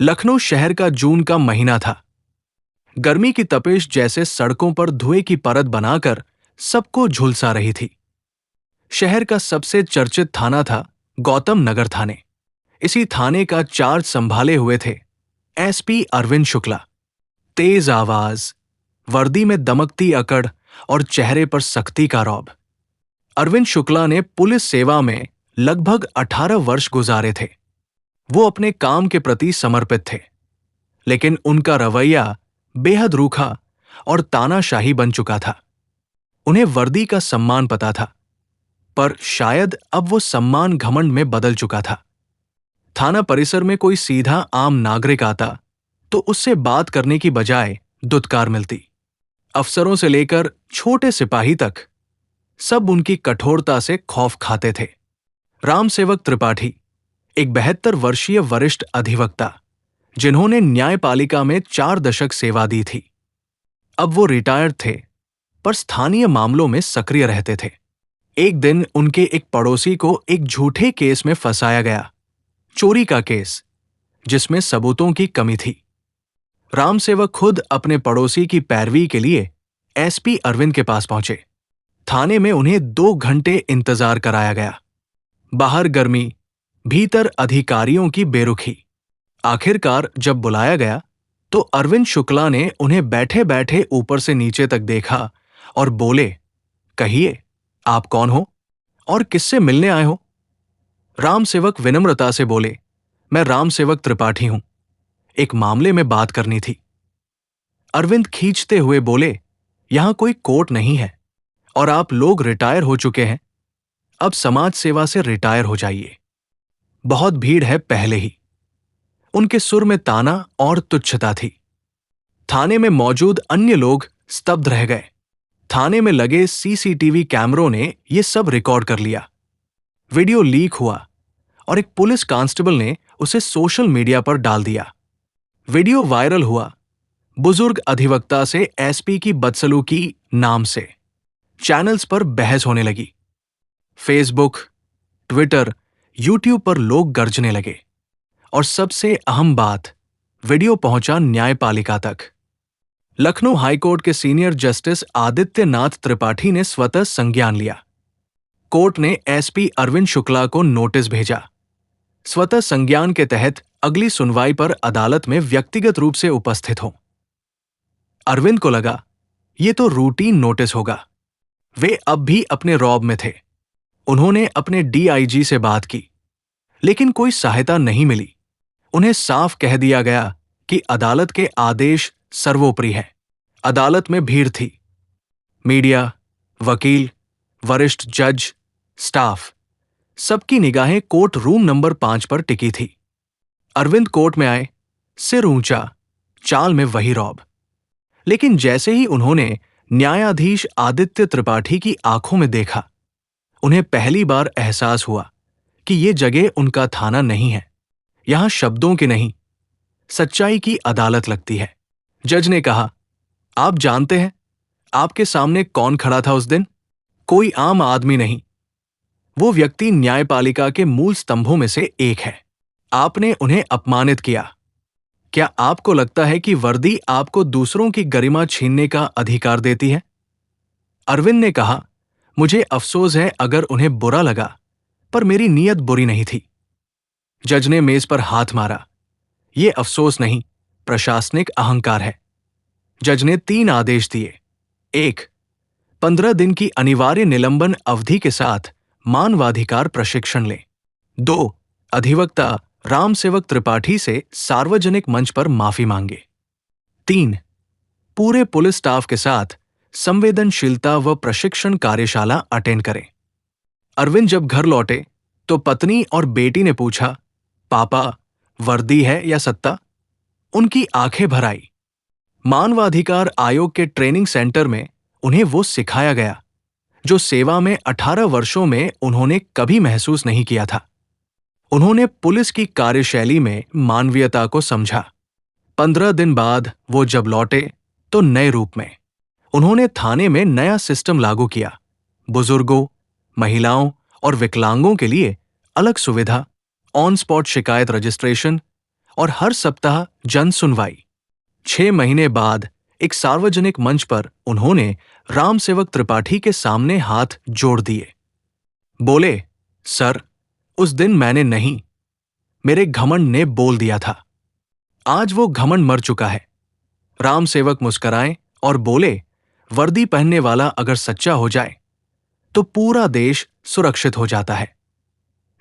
लखनऊ शहर का जून का महीना था। गर्मी की तपिश जैसे सड़कों पर धुएं की परत बनाकर सबको झुलसा रही थी। शहर का सबसे चर्चित थाना था गौतम नगर थाने। इसी थाने का चार्ज संभाले हुए थे एसपी अरविंद शुक्ला। तेज आवाज, वर्दी में दमकती अकड़ और चेहरे पर सख्ती का रौब। अरविंद शुक्ला ने पुलिस सेवा में लगभग 18 वर्ष गुजारे थे। वो अपने काम के प्रति समर्पित थे, लेकिन उनका रवैया बेहद रूखा और तानाशाही बन चुका था। उन्हें वर्दी का सम्मान पता था, पर शायद अब वो सम्मान घमंड में बदल चुका था। थाना परिसर में कोई सीधा आम नागरिक आता तो उससे बात करने की बजाय दुत्कार मिलती। अफसरों से लेकर छोटे सिपाही तक सब उनकी कठोरता से खौफ खाते थे। रामसेवक त्रिपाठी, एक 72 वर्षीय वरिष्ठ अधिवक्ता, जिन्होंने न्यायपालिका में 4 दशक सेवा दी थी। अब वो रिटायर्ड थे, पर स्थानीय मामलों में सक्रिय रहते थे। एक दिन उनके एक पड़ोसी को एक झूठे केस में फंसाया गया, चोरी का केस, जिसमें सबूतों की कमी थी। रामसेवक खुद अपने पड़ोसी की पैरवी के लिए एसपी अरविंद के पास पहुंचे। थाने में उन्हें 2 घंटे इंतजार कराया गया। बाहर गर्मी, भीतर अधिकारियों की बेरुखी। आखिरकार जब बुलाया गया तो अरविंद शुक्ला ने उन्हें बैठे बैठे ऊपर से नीचे तक देखा और बोले, कहिए, आप कौन हो और किससे मिलने आए हो? रामसेवक विनम्रता से बोले, मैं रामसेवक त्रिपाठी हूं, एक मामले में बात करनी थी। अरविंद खींचते हुए बोले, यहां कोई कोर्ट नहीं है और आप लोग रिटायर हो चुके हैं। अब समाज सेवा से रिटायर हो जाइए। बहुत भीड़ है पहले ही। उनके सुर में ताना और तुच्छता थी। थाने में मौजूद अन्य लोग स्तब्ध रह गए। थाने में लगे सीसीटीवी कैमरों ने यह सब रिकॉर्ड कर लिया। वीडियो लीक हुआ और एक पुलिस कांस्टेबल ने उसे सोशल मीडिया पर डाल दिया। वीडियो वायरल हुआ, बुजुर्ग अधिवक्ता से एसपी की बदसलूकी नाम से। चैनल्स पर बहस होने लगी। फेसबुक, ट्विटर, यूट्यूब पर लोग गरजने लगे। और सबसे अहम बात, वीडियो पहुंचा न्यायपालिका तक। लखनऊ हाईकोर्ट के सीनियर जस्टिस आदित्यनाथ त्रिपाठी ने स्वतः संज्ञान लिया। कोर्ट ने एसपी अरविंद शुक्ला को नोटिस भेजा। स्वतः संज्ञान के तहत अगली सुनवाई पर अदालत में व्यक्तिगत रूप से उपस्थित हो। अरविंद को लगा ये तो रूटीन नोटिस होगा। वे अब भी अपने रौब में थे। उन्होंने अपने डीआईजी से बात की, लेकिन कोई सहायता नहीं मिली। उन्हें साफ कह दिया गया कि अदालत के आदेश सर्वोपरि है। अदालत में भीड़ थी। मीडिया, वकील, वरिष्ठ जज, स्टाफ, सबकी निगाहें कोर्ट रूम नंबर 5 पर टिकी थी। अरविंद कोर्ट में आए, सिर ऊंचा, चाल में वही रौब। लेकिन जैसे ही उन्होंने न्यायाधीश आदित्य त्रिपाठी की आंखों में देखा, उन्हें पहली बार एहसास हुआ कि ये जगह उनका थाना नहीं है। यहां शब्दों की नहीं, सच्चाई की अदालत लगती है। जज ने कहा, आप जानते हैं आपके सामने कौन खड़ा था उस दिन? कोई आम आदमी नहीं। वो व्यक्ति न्यायपालिका के मूल स्तंभों में से एक है। आपने उन्हें अपमानित किया। क्या आपको लगता है कि वर्दी आपको दूसरों की गरिमा छीनने का अधिकार देती है? अरविंद ने कहा, मुझे अफसोस है अगर उन्हें बुरा लगा, पर मेरी नीयत बुरी नहीं थी। जज ने मेज पर हाथ मारा। यह अफसोस नहीं, प्रशासनिक अहंकार है। जज ने 3 आदेश दिए। 1. 15 दिन की अनिवार्य निलंबन अवधि के साथ मानवाधिकार प्रशिक्षण लें। 2. अधिवक्ता रामसेवक त्रिपाठी से सार्वजनिक मंच पर माफी मांगे। 3. पूरे पुलिस स्टाफ के साथ संवेदनशीलता व प्रशिक्षण कार्यशाला अटेंड करें। अरविंद जब घर लौटे तो पत्नी और बेटी ने पूछा, पापा, वर्दी है या सत्ता? उनकी आंखें भर आई। मानवाधिकार आयोग के ट्रेनिंग सेंटर में उन्हें वो सिखाया गया जो सेवा में 18 वर्षों में उन्होंने कभी महसूस नहीं किया था। उन्होंने पुलिस की कार्यशैली में मानवीयता को समझा। 15 दिन बाद वो जब लौटे तो नए रूप में। उन्होंने थाने में नया सिस्टम लागू किया। बुजुर्गों, महिलाओं और विकलांगों के लिए अलग सुविधा, ऑन स्पॉट शिकायत रजिस्ट्रेशन और हर सप्ताह जन सुनवाई। 6 महीने बाद एक सार्वजनिक मंच पर उन्होंने राम सेवक त्रिपाठी के सामने हाथ जोड़ दिए। बोले, सर, उस दिन मैंने नहीं, मेरे घमंड ने बोल दिया था। आज वो घमंड मर चुका है। राम सेवक मुस्कराए और बोले, वर्दी पहनने वाला अगर सच्चा हो जाए तो पूरा देश सुरक्षित हो जाता है।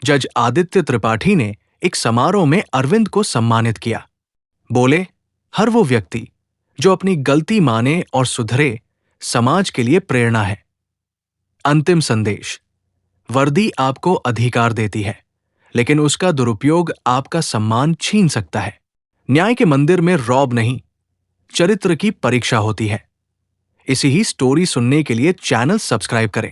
जज आदित्य त्रिपाठी ने एक समारोह में अरविंद को सम्मानित किया। बोले, हर वो व्यक्ति जो अपनी गलती माने और सुधरे, समाज के लिए प्रेरणा है। अंतिम संदेश, वर्दी आपको अधिकार देती है, लेकिन उसका दुरुपयोग आपका सम्मान छीन सकता है। न्याय के मंदिर में रौब नहीं, चरित्र की परीक्षा होती है। इसी ही स्टोरी सुनने के लिए चैनल सब्सक्राइब करें।